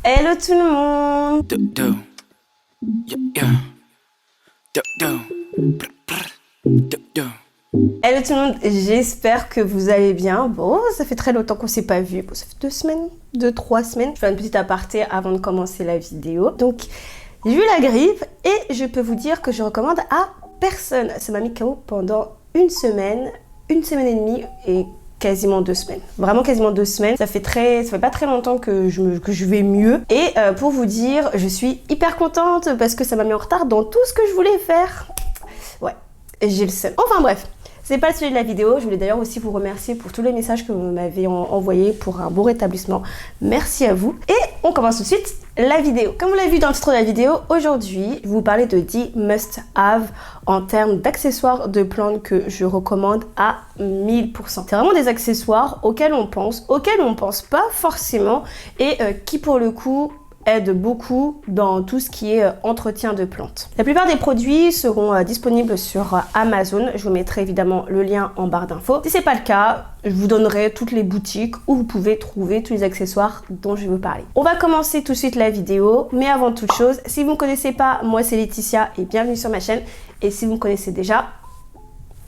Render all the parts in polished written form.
Hello tout le monde. Hello tout le monde, j'espère que vous allez bien. Bon, ça fait très longtemps qu'on s'est pas vu. Bon, ça fait 2 semaines, 2-3 semaines. Je fais une petite aparté avant de commencer la vidéo. Donc, j'ai eu la grippe et je peux vous dire que je recommande à personne. Ça m'a mis KO pendant une semaine et demie et quasiment 2 semaines. Vraiment quasiment 2 semaines. Ça fait pas très longtemps que je vais mieux. Et pour vous dire, je suis hyper contente parce que ça m'a mis en retard dans tout ce que je voulais faire. Ouais, j'ai le seum. Enfin bref. C'est pas le sujet de la vidéo, je voulais d'ailleurs aussi vous remercier pour tous les messages que vous m'avez envoyés pour un bon rétablissement. Merci à vous. Et on commence tout de suite la vidéo. Comme vous l'avez vu dans le titre de la vidéo, aujourd'hui, je vais vous parler de 10 must-have en termes d'accessoires de plantes que je recommande à 1000%. C'est vraiment des accessoires auxquels on pense pas forcément et qui pour le coup aide beaucoup dans tout ce qui est entretien de plantes. La plupart des produits seront disponibles sur Amazon. Je vous mettrai évidemment le lien en barre d'infos. Si c'est pas le cas, je vous donnerai toutes les boutiques où vous pouvez trouver tous les accessoires dont je vais vous parler. On va commencer tout de suite la vidéo, mais avant toute chose, si vous ne me connaissez pas, moi c'est Laetitia et bienvenue sur ma chaîne. Et si vous me connaissez déjà,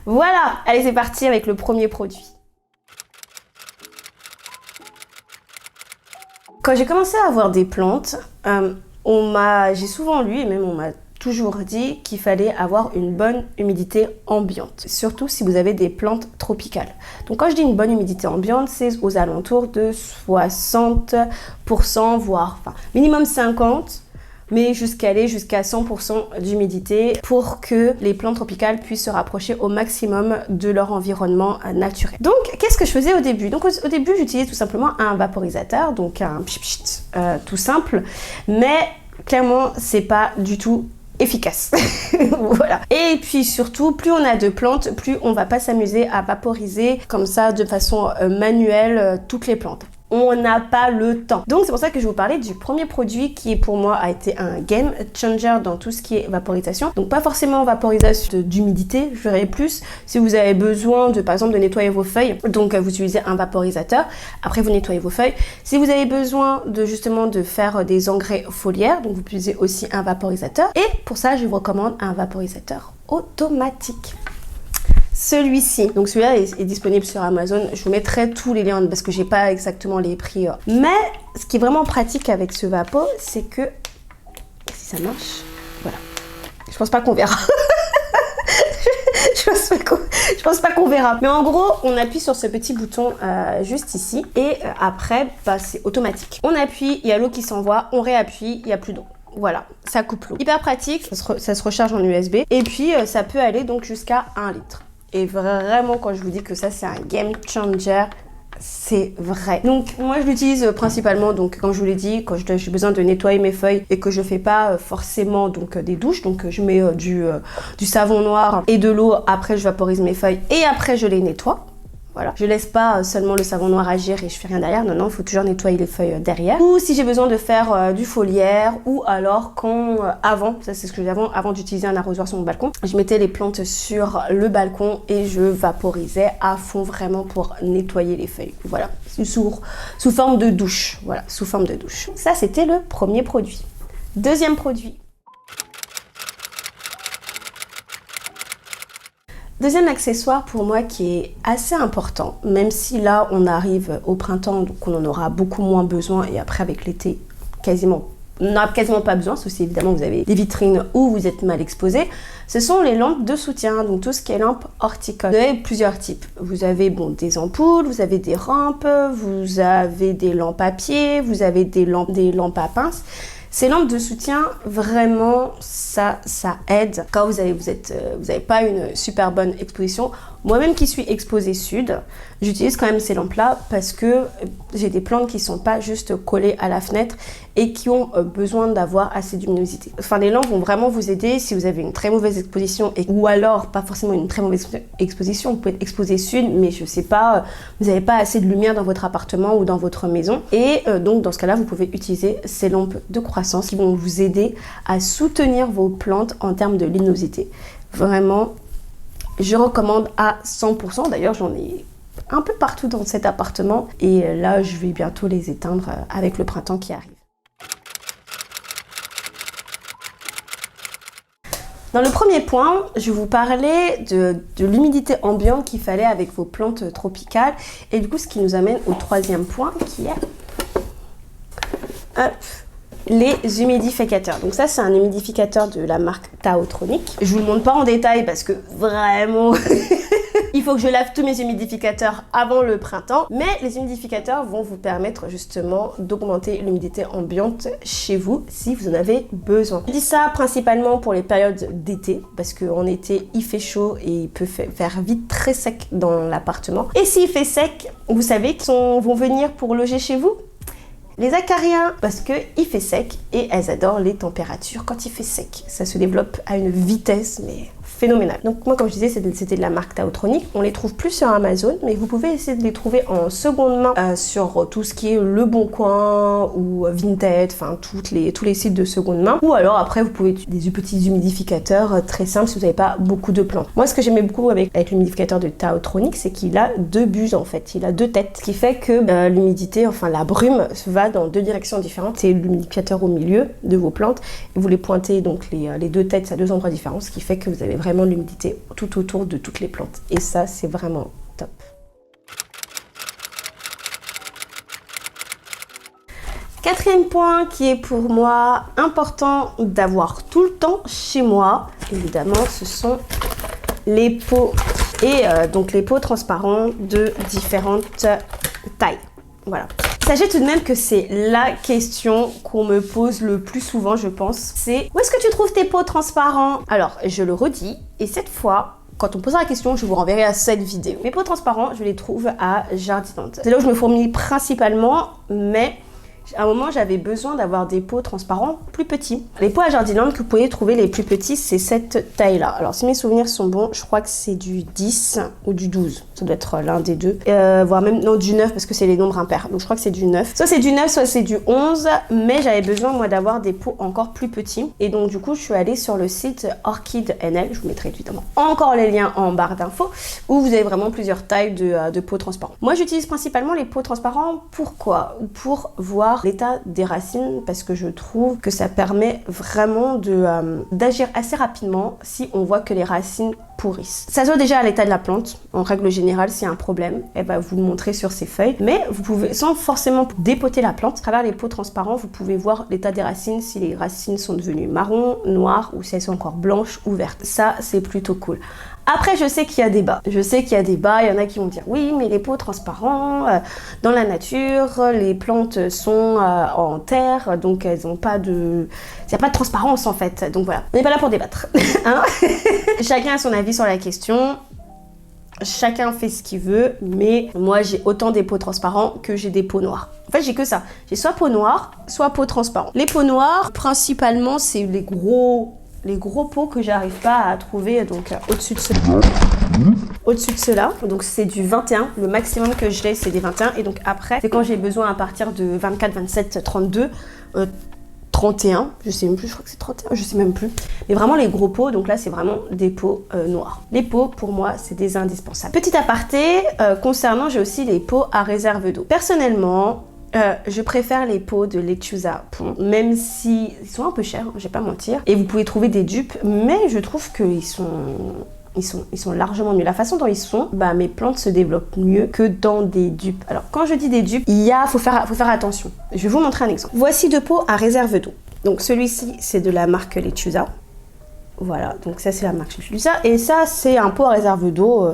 voilà, allez c'est parti avec le premier produit. Quand j'ai commencé à avoir des plantes, j'ai souvent lu et même on m'a toujours dit qu'il fallait avoir une bonne humidité ambiante, surtout si vous avez des plantes tropicales. Donc quand je dis une bonne humidité ambiante, c'est aux alentours de 60%, voire minimum 50%, mais jusqu'à 100% d'humidité pour que les plantes tropicales puissent se rapprocher au maximum de leur environnement naturel. Donc, qu'est-ce que je faisais au début? Donc, au début, j'utilisais tout simplement un vaporisateur, donc un pchit tout simple, mais clairement, c'est pas du tout efficace. Voilà. Et puis surtout, plus on a de plantes, plus on va pas s'amuser à vaporiser comme ça de façon manuelle toutes les plantes. On n'a pas le temps. Donc c'est pour ça que je vais vous parler du premier produit qui pour moi a été un game changer dans tout ce qui est vaporisation. Donc pas forcément vaporisation d'humidité, je verrai plus si vous avez besoin de par exemple de nettoyer vos feuilles. Donc vous utilisez un vaporisateur, après vous nettoyez vos feuilles. Si vous avez besoin de justement de faire des engrais foliaires, donc vous utilisez aussi un vaporisateur. Et pour ça je vous recommande un vaporisateur automatique. Celui-ci, donc celui-là est disponible sur Amazon. Je vous mettrai tous les liens parce que j'ai pas exactement les prix. Mais ce qui est vraiment pratique avec ce vapo, c'est que si ça marche, voilà. Je pense pas qu'on verra. Je pense pas qu'on verra. Mais en gros, on appuie sur ce petit bouton juste ici et après, c'est automatique. On appuie, il y a l'eau qui s'envoie, on réappuie, il n'y a plus d'eau. Voilà, ça coupe l'eau. Hyper pratique, ça se recharge en USB et puis ça peut aller donc jusqu'à 1 litre. Et vraiment, quand je vous dis que ça, c'est un game changer, c'est vrai. Donc, moi, je l'utilise principalement, donc, comme je vous l'ai dit, quand j'ai besoin de nettoyer mes feuilles et que je fais pas forcément donc, des douches. Donc, je mets du savon noir et de l'eau. Après, je vaporise mes feuilles et après, je les nettoie. Voilà. Je laisse pas seulement le savon noir agir et je fais rien derrière. Non, il faut toujours nettoyer les feuilles derrière. Ou si j'ai besoin de faire du foliaire ou alors avant, ça c'est ce que je faisais avant d'utiliser un arrosoir sur mon balcon, je mettais les plantes sur le balcon et je vaporisais à fond vraiment pour nettoyer les feuilles. Voilà, sous forme de douche. Voilà, sous forme de douche. Ça c'était le premier produit. Deuxième produit. Deuxième accessoire pour moi qui est assez important, même si là on arrive au printemps, donc on en aura beaucoup moins besoin et après avec l'été, on n'a quasiment pas besoin, sauf si évidemment vous avez des vitrines où vous êtes mal exposé. Ce sont les lampes de soutien, donc tout ce qui est lampes horticoles. Vous avez plusieurs types. Vous avez des ampoules, vous avez des rampes, vous avez des lampes à pied, vous avez des lampes à pince. Ces lampes de soutien, vraiment, ça aide quand vous avez pas une super bonne exposition. Moi-même qui suis exposée sud, j'utilise quand même ces lampes-là parce que j'ai des plantes qui sont pas juste collées à la fenêtre et qui ont besoin d'avoir assez de luminosité. Enfin, les lampes vont vraiment vous aider si vous avez une très mauvaise exposition ou alors pas forcément une très mauvaise exposition. Vous pouvez être exposé sud, mais je sais pas, vous n'avez pas assez de lumière dans votre appartement ou dans votre maison. Et donc, dans ce cas-là, vous pouvez utiliser ces lampes de croissance qui vont vous aider à soutenir vos plantes en termes de luminosité. Vraiment, je recommande à 100%. D'ailleurs, j'en ai un peu partout dans cet appartement. Et là, je vais bientôt les éteindre avec le printemps qui arrive. Dans le premier point, je vous parlais de l'humidité ambiante qu'il fallait avec vos plantes tropicales. Et du coup, ce qui nous amène au troisième point qui est les humidificateurs. Donc ça, c'est un humidificateur de la marque Taotronic. Je vous le montre pas en détail parce que vraiment... Il faut que je lave tous mes humidificateurs avant le printemps, mais les humidificateurs vont vous permettre justement d'augmenter l'humidité ambiante chez vous si vous en avez besoin. Je dis ça principalement pour les périodes d'été, parce qu'en été, il fait chaud et il peut faire vite très sec dans l'appartement. Et s'il fait sec, vous savez qu'ils vont venir pour loger chez vous? Les acariens, parce qu'il fait sec et elles adorent les températures quand il fait sec. Ça se développe à une vitesse, mais phénoménale. Donc moi, comme je disais, c'était de la marque Taotronic. On les trouve plus sur Amazon, mais vous pouvez essayer de les trouver en seconde main sur tout ce qui est Le Bon Coin ou Vinted, enfin tous les sites de seconde main. Ou alors après, vous pouvez utiliser des petits humidificateurs très simples si vous n'avez pas beaucoup de plantes. Moi, ce que j'aimais beaucoup avec l'humidificateur de Taotronic, c'est qu'il a deux buses en fait. Il a deux têtes, ce qui fait que l'humidité, enfin la brume, va dans deux directions différentes. C'est l'humidificateur au milieu de vos plantes et vous les pointez donc les deux têtes à deux endroits différents, ce qui fait que vous avez vraiment l'humidité tout autour de toutes les plantes. Et ça, c'est vraiment top. Quatrième point qui est pour moi important d'avoir tout le temps chez moi, évidemment, ce sont les pots. Et donc les pots transparents de différentes tailles. Voilà. Sachez tout de même que c'est la question qu'on me pose le plus souvent, je pense. C'est où est-ce que tu trouves tes pots transparents? Alors, je le redis, et cette fois, quand on posera la question, je vous renverrai à cette vidéo. Mes pots transparents, je les trouve à Jardiland. C'est là où je me fourmille principalement, mais à un moment, j'avais besoin d'avoir des pots transparents plus petits. Les pots à Jardiland que vous pouvez trouver les plus petits, c'est cette taille-là. Alors, si mes souvenirs sont bons, je crois que c'est du 10 ou du 12. Ça doit être l'un des deux. Voire même, non, du 9 parce que c'est les nombres impairs. Donc, je crois que c'est du 9. Soit c'est du 9, soit c'est du 11. Mais j'avais besoin, moi, d'avoir des pots encore plus petits. Et donc, du coup, je suis allée sur le site Orchid NL. Je vous mettrai évidemment encore les liens en barre d'infos où vous avez vraiment plusieurs tailles de pots transparents. Moi, j'utilise principalement les pots transparents. Pourquoi? Pour voir l'état des racines, parce que je trouve que ça permet vraiment d'agir assez rapidement si on voit que les racines pourrissent. Ça se voit déjà à l'état de la plante. En règle générale, s'il y a un problème, elle va vous le montrer sur ses feuilles. Mais vous pouvez, sans forcément dépoter la plante, à travers les pots transparents, vous pouvez voir l'état des racines, si les racines sont devenues marron, noires, ou si elles sont encore blanches ou vertes. Ça, c'est plutôt cool. Après, je sais qu'il y a débat. Il y en a qui vont dire oui, mais les pots transparents, dans la nature, les plantes sont en terre, donc elles n'ont pas de... Il n'y a pas de transparence en fait. Donc voilà, on n'est pas là pour débattre. Hein. Chacun a son avis sur la question. Chacun fait ce qu'il veut, mais moi j'ai autant des pots transparents que j'ai des pots noirs. En fait, j'ai que ça. J'ai soit peau noire, soit peau transparent. Les pots noirs, principalement, c'est les gros pots que j'arrive pas à trouver, donc au-dessus de cela. Donc c'est du 21, le maximum que j'ai c'est des 21, et donc après c'est quand j'ai besoin à partir de 24, 27, 32, 31, je sais même plus, je crois que c'est 31, je sais même plus. Mais vraiment les gros pots, donc là c'est vraiment des pots noirs. Les pots pour moi c'est des indispensables. Petit aparté, concernant, j'ai aussi les pots à réserve d'eau. Personnellement, je préfère les pots de Lechuza Pond, même si ils sont un peu chers, je vais pas mentir. Et vous pouvez trouver des dupes, mais je trouve qu'ils sont largement mieux. La façon dont ils sont, mes plantes se développent mieux que dans des dupes. Alors quand je dis des dupes, faut faire attention. Je vais vous montrer un exemple. Voici deux pots à réserve d'eau. Donc celui-ci, c'est de la marque Lechuza. Voilà, donc ça c'est la marque Lechuza. Et ça c'est un pot à réserve d'eau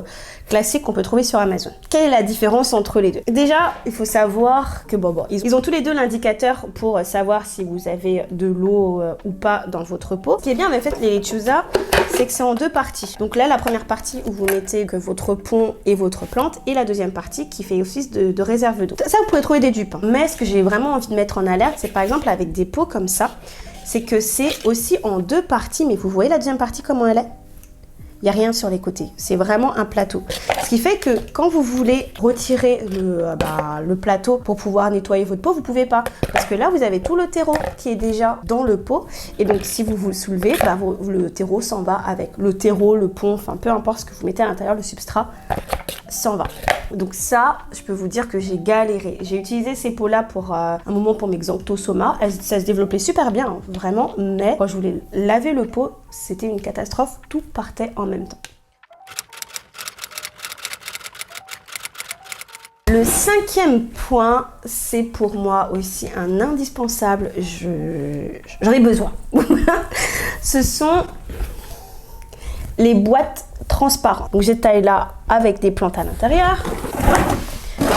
classique qu'on peut trouver sur Amazon. Quelle est la différence entre les deux? Déjà, il faut savoir que ils ont tous les deux l'indicateur pour savoir si vous avez de l'eau ou pas dans votre pot. Ce qui est bien en fait les Lechuza, c'est que c'est en deux parties. Donc là, la première partie où vous mettez que votre pont et votre plante, et la deuxième partie qui fait office de réserve d'eau. Ça, vous pouvez trouver des dupes. Mais ce que j'ai vraiment envie de mettre en alerte, c'est par exemple avec des pots comme ça, c'est que c'est aussi en deux parties, mais vous voyez la deuxième partie comment elle est? Il n'y a rien sur les côtés, c'est vraiment un plateau. Ce qui fait que quand vous voulez retirer le plateau pour pouvoir nettoyer votre pot, vous ne pouvez pas. Parce que là, vous avez tout le terreau qui est déjà dans le pot. Et donc, si vous le soulevez, le terreau s'en va avec le terreau, le pont, enfin peu importe ce que vous mettez à l'intérieur, le substrat. s'en va. Donc ça, je peux vous dire que j'ai galéré. J'ai utilisé ces pots-là pour un moment pour mes xanthosomas. Ça se développait super bien, hein, vraiment. Mais quand je voulais laver le pot, c'était une catastrophe. Tout partait en même temps. Le 5e point, c'est pour moi aussi un indispensable. J'en ai besoin. Ce sont les boîtes transparentes. Donc j'ai taille là avec des plantes à l'intérieur.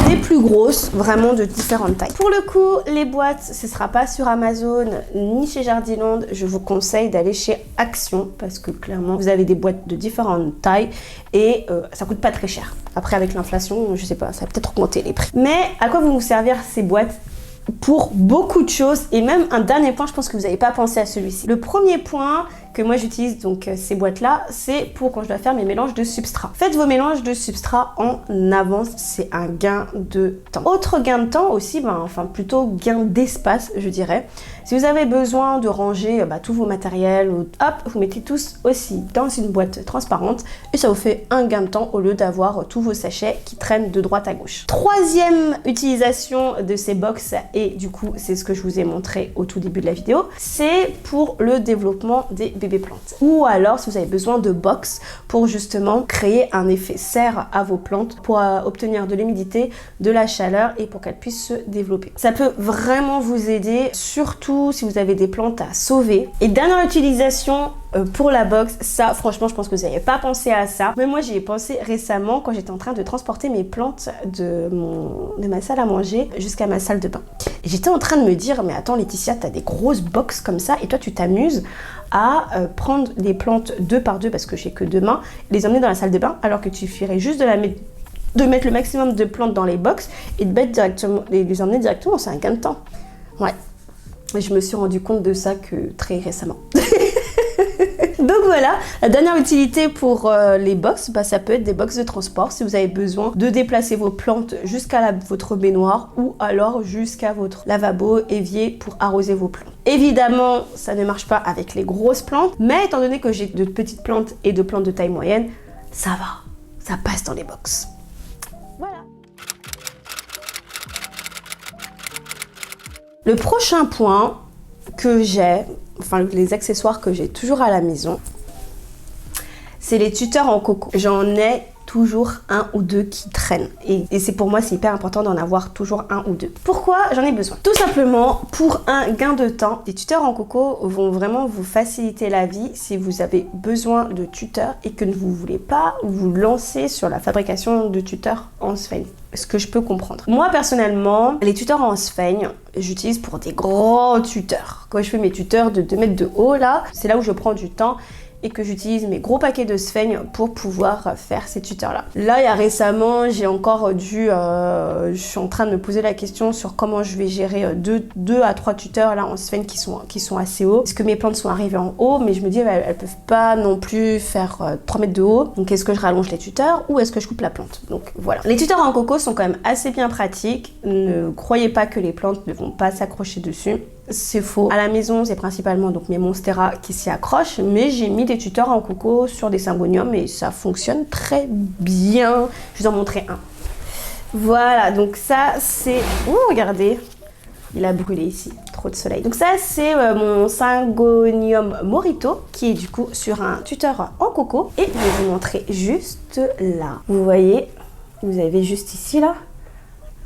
Des plus grosses, vraiment de différentes tailles. Pour le coup, les boîtes, ce ne sera pas sur Amazon ni chez Jardiland. Je vous conseille d'aller chez Action parce que clairement, vous avez des boîtes de différentes tailles et ça coûte pas très cher. Après, avec l'inflation, je sais pas, ça va peut-être augmenter les prix. Mais à quoi vont vous servir ces boîtes? Pour beaucoup de choses. Et même un dernier point, je pense que vous n'avez pas pensé à celui-ci. Le premier point que moi j'utilise, donc ces boîtes-là, c'est pour quand je dois faire mes mélanges de substrat. Faites vos mélanges de substrat en avance, c'est un gain de temps. Autre gain de temps aussi, enfin plutôt gain d'espace, je dirais. Si vous avez besoin de ranger tous vos matériels, hop, vous mettez tous aussi dans une boîte transparente et ça vous fait un gain de temps au lieu d'avoir tous vos sachets qui traînent de droite à gauche. Troisième utilisation de ces box, et du coup c'est ce que je vous ai montré au tout début de la vidéo, c'est pour le développement des bébés plantes. Ou alors si vous avez besoin de box pour justement créer un effet serre à vos plantes pour obtenir de l'humidité, de la chaleur et pour qu'elles puissent se développer. Ça peut vraiment vous aider, surtout si vous avez des plantes à sauver. Et dernière utilisation pour la box, ça franchement je pense que vous n'avez pas pensé à ça, mais moi j'y ai pensé récemment quand j'étais en train de transporter mes plantes de ma salle à manger jusqu'à ma salle de bain. Et j'étais en train de me dire, mais attends Laetitia, t'as des grosses box comme ça et toi tu t'amuses à prendre des plantes 2 par 2 parce que j'ai que 2 mains, les emmener dans la salle de bain alors que tu suffirait juste de mettre le maximum de plantes dans les box et de mettre directement, les emmener directement, c'est un gain de temps. Ouais. Et je me suis rendu compte de ça que très récemment. Donc voilà, la dernière utilité pour les box, ça peut être des box de transport si vous avez besoin de déplacer vos plantes jusqu'à votre baignoire ou alors jusqu'à votre lavabo, évier pour arroser vos plantes. Évidemment, ça ne marche pas avec les grosses plantes, mais étant donné que j'ai de petites plantes et de plantes de taille moyenne, ça va, ça passe dans les box. Voilà. Le prochain point que j'ai, enfin les accessoires que j'ai toujours à la maison, c'est les tuteurs en coco. J'en ai toujours un ou deux qui traînent. Et c'est pour moi, c'est hyper important d'en avoir toujours un ou deux. Pourquoi j'en ai besoin? Tout simplement pour un gain de temps. Les tuteurs en coco vont vraiment vous faciliter la vie si vous avez besoin de tuteurs et que vous ne voulez pas vous lancer sur la fabrication de tuteurs en sphène. Ce que je peux comprendre. Moi personnellement, les tuteurs en sphène, j'utilise pour des grands tuteurs. Quand je fais mes tuteurs de 2 mètres de haut là, c'est là où je prends du temps et que j'utilise mes gros paquets de sphène pour pouvoir faire ces tuteurs là. Là, il y a récemment, j'ai encore dû, je suis en train de me poser la question sur comment je vais gérer 2 à 3 tuteurs là en sphène qui sont assez hauts. Parce que mes plantes sont arrivées en haut, mais je me dis elles peuvent pas non plus faire 3 mètres de haut. Donc est-ce que je rallonge les tuteurs ou est-ce que je coupe la plante? Donc voilà. Les tuteurs en coco sont quand même assez bien pratiques. Ne croyez pas que les plantes ne vont pas s'accrocher dessus. C'est faux. À la maison, c'est principalement donc mes Monstera qui s'y accrochent, mais j'ai mis des tuteurs en coco sur des symboniums et ça fonctionne très bien. Je vais en montrer un. Voilà, donc ça c'est... Oh, regardez, il a brûlé ici, trop de soleil. Donc ça c'est mon Syngonium Morito qui est du coup sur un tuteur en coco et je vais vous montrer juste là. Vous voyez, vous avez juste ici là,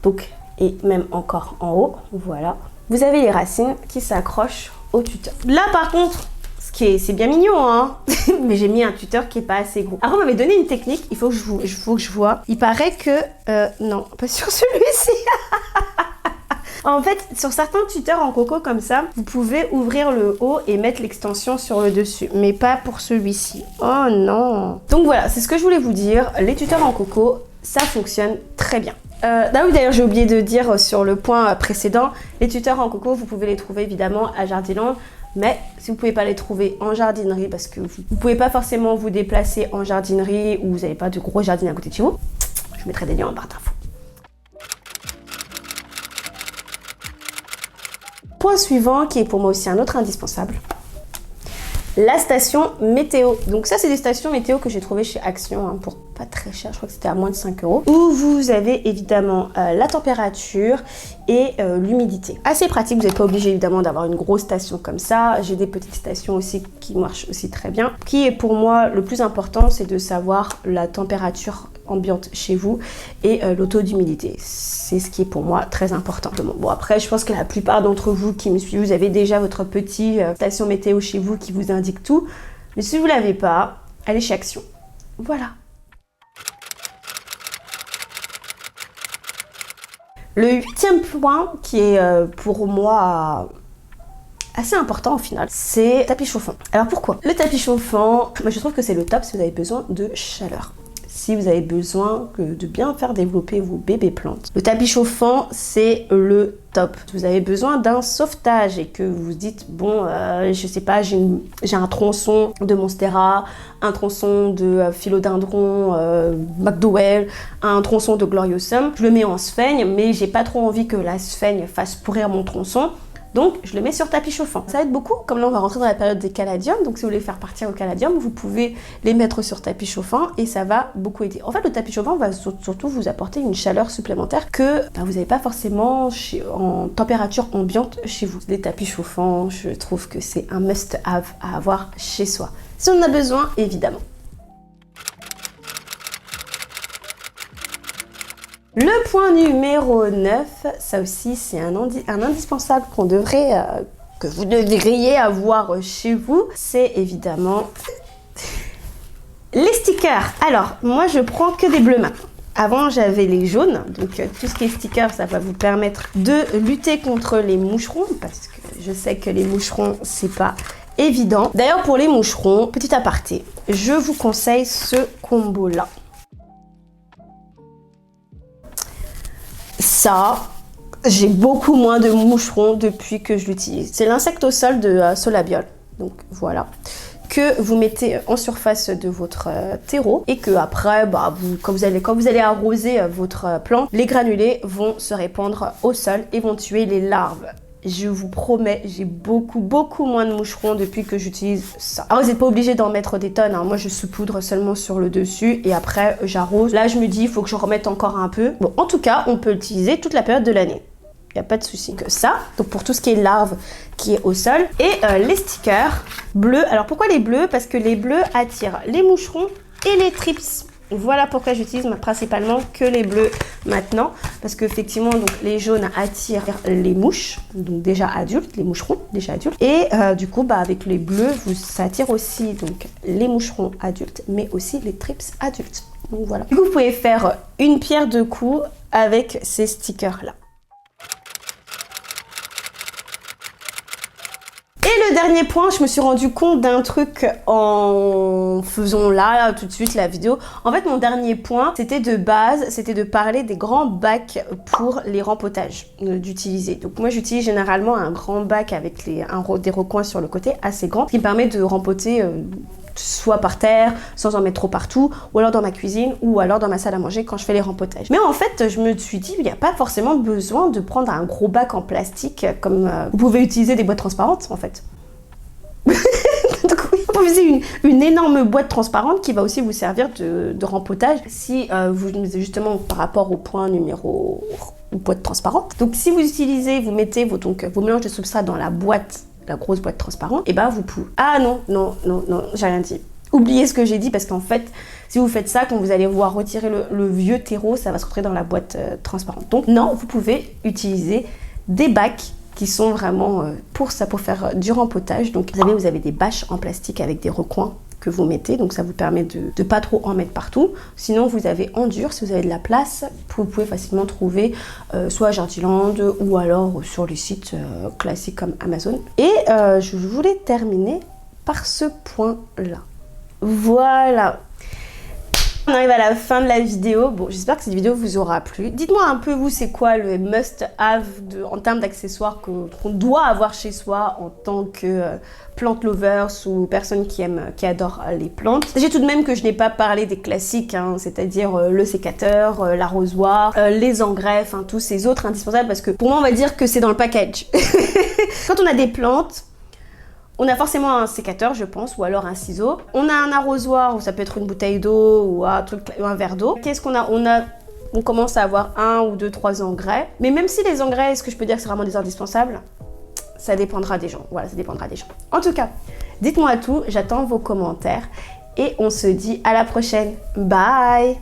donc et même encore en haut, voilà. Vous avez les racines qui s'accrochent au tuteur. Là par contre, c'est bien mignon hein, mais j'ai mis un tuteur qui est pas assez gros. Après on m'avait donné une technique, il faut que je vois. Il paraît que non, pas sur celui-ci. En fait, sur certains tuteurs en coco comme ça, vous pouvez ouvrir le haut et mettre l'extension sur le dessus, mais pas pour celui-ci. Oh non. Donc voilà, c'est ce que je voulais vous dire. Les tuteurs en coco, ça fonctionne très bien. Ah oui, d'ailleurs j'ai oublié de dire sur le point précédent, les tuteurs en coco vous pouvez les trouver évidemment à Jardiland, mais si vous pouvez pas les trouver en jardinerie parce que vous pouvez pas forcément vous déplacer en jardinerie ou vous n'avez pas de gros jardin à côté de chez vous, je mettrai des liens en barre d'infos. Point suivant qui est pour moi aussi un autre indispensable, la station météo. Donc ça, c'est des stations météo que j'ai trouvées chez Action hein, pour pas très cher, je crois que c'était à moins de 5 €, où vous avez évidemment la température et l'humidité. Assez pratique, vous n'êtes pas obligé évidemment d'avoir une grosse station comme ça. J'ai des petites stations aussi qui marchent aussi très bien. Ce qui est pour moi le plus important, c'est de savoir la température ambiante chez vous et le taux d'humidité. C'est ce qui est pour moi très important. Bon après, je pense que la plupart d'entre vous qui me suivent, vous avez déjà votre petite station météo chez vous qui vous indique tout. Mais si vous ne l'avez pas, allez chez Action. Voilà. Le 8e point qui est pour moi assez important au final, c'est le tapis chauffant. Alors pourquoi? Le tapis chauffant, moi je trouve que c'est le top si vous avez besoin de chaleur. Si vous avez besoin de bien faire développer vos bébés plantes. Le tapis chauffant, c'est le top. Vous avez besoin d'un sauvetage et que vous vous dites, bon, je sais pas, j'ai un tronçon de Monstera, un tronçon de Philodendron McDowell, un tronçon de Gloriosum. Je le mets en sphaigne, mais j'ai pas trop envie que la sphaigne fasse pourrir mon tronçon. Donc, je le mets sur tapis chauffant. Ça aide beaucoup, comme là on va rentrer dans la période des caladiums, donc si vous voulez faire partir au caladium, vous pouvez les mettre sur tapis chauffant et ça va beaucoup aider. En fait, le tapis chauffant va surtout vous apporter une chaleur supplémentaire que vous n'avez pas forcément en température ambiante chez vous. Les tapis chauffants, je trouve que c'est un must-have à avoir chez soi. Si on en a besoin, évidemment. Le point numéro 9, ça aussi c'est un indispensable qu'on devrait, que vous devriez avoir chez vous, c'est évidemment les stickers. Alors, moi je prends que des bleus maintenant. Avant j'avais les jaunes, donc tout ce qui est stickers, ça va vous permettre de lutter contre les moucherons, parce que je sais que les moucherons c'est pas évident. D'ailleurs pour les moucherons, petit aparté, je vous conseille ce combo là. Ça, j'ai beaucoup moins de moucherons depuis que je l'utilise. C'est l'insectosol de Solabiol. Donc voilà, que vous mettez en surface de votre terreau et que après, quand vous allez arroser votre plante, les granulés vont se répandre au sol et vont tuer les larves. Je vous promets, j'ai beaucoup moins de moucherons depuis que j'utilise ça. Alors vous n'êtes pas obligé d'en mettre des tonnes, hein. Moi je saupoudre seulement sur le dessus et après j'arrose. Là je me dis, il faut que je remette encore un peu. Bon, en tout cas, on peut l'utiliser toute la période de l'année. Il n'y a pas de souci que ça. Donc pour tout ce qui est larves qui est au sol. Et les stickers bleus. Alors pourquoi les bleus? Parce que les bleus attirent les moucherons et les trips. Voilà pourquoi j'utilise principalement que les bleus maintenant, parce qu'effectivement donc les jaunes attirent les mouches, donc déjà adultes, les moucherons déjà adultes, et du coup avec les bleus ça attire aussi donc les moucherons adultes, mais aussi les trips adultes. Donc voilà. Du coup vous pouvez faire une pierre deux coups avec ces stickers là. Et le dernier point, je me suis rendu compte d'un truc en faisant là tout de suite la vidéo. En fait, mon dernier point, c'était de base, c'était de parler des grands bacs pour les rempotages, d'utiliser. Donc moi, j'utilise généralement un grand bac avec des recoins sur le côté assez grand, qui me permet de rempoter soit par terre, sans en mettre trop partout, ou alors dans ma cuisine, ou alors dans ma salle à manger quand je fais les rempotages. Mais en fait, je me suis dit, il n'y a pas forcément besoin de prendre un gros bac en plastique, comme vous pouvez utiliser des boîtes transparentes, en fait. Donc oui, vous pouvez une énorme boîte transparente qui va aussi vous servir de rempotage, si vous, justement, par rapport au point numéro boîte transparente. Donc si vous utilisez, vous mettez vos mélanges de substrat dans la boîte, la grosse boîte transparente, et vous pouvez... Ah non, j'ai rien dit. Oubliez ce que j'ai dit parce qu'en fait, si vous faites ça, quand vous allez voir retirer le vieux terreau, ça va se retrouver dans la boîte transparente. Donc non, vous pouvez utiliser des bacs qui sont vraiment pour ça, pour faire du rempotage. Donc vous avez des bâches en plastique avec des recoins que vous mettez, donc ça vous permet de pas trop en mettre partout. Sinon vous avez en dur, si vous avez de la place, vous pouvez facilement trouver soit à Jardiland ou alors sur les sites classiques comme Amazon. Et je voulais terminer par ce point là. Voilà, on arrive à la fin de la vidéo. Bon, j'espère que cette vidéo vous aura plu. Dites-moi un peu, vous, c'est quoi le must-have en termes d'accessoires qu'on doit avoir chez soi en tant que plant lovers ou personne qui adore les plantes. Sachez tout de même que je n'ai pas parlé des classiques, hein, c'est-à-dire le sécateur, l'arrosoir, les engrais, enfin tous ces autres indispensables, parce que pour moi, on va dire que c'est dans le package. Quand on a des plantes, On a forcément un sécateur, je pense, ou alors un ciseau. On a un arrosoir, ou ça peut être une bouteille d'eau, ou un verre d'eau. Qu'est-ce qu'on a? On commence à avoir 1 ou 2, 3 engrais. Mais même si les engrais, est-ce que je peux dire que c'est vraiment des indispensables? Ça dépendra des gens. Voilà, ça dépendra des gens. En tout cas, dites-moi tout, j'attends vos commentaires. Et on se dit à la prochaine. Bye!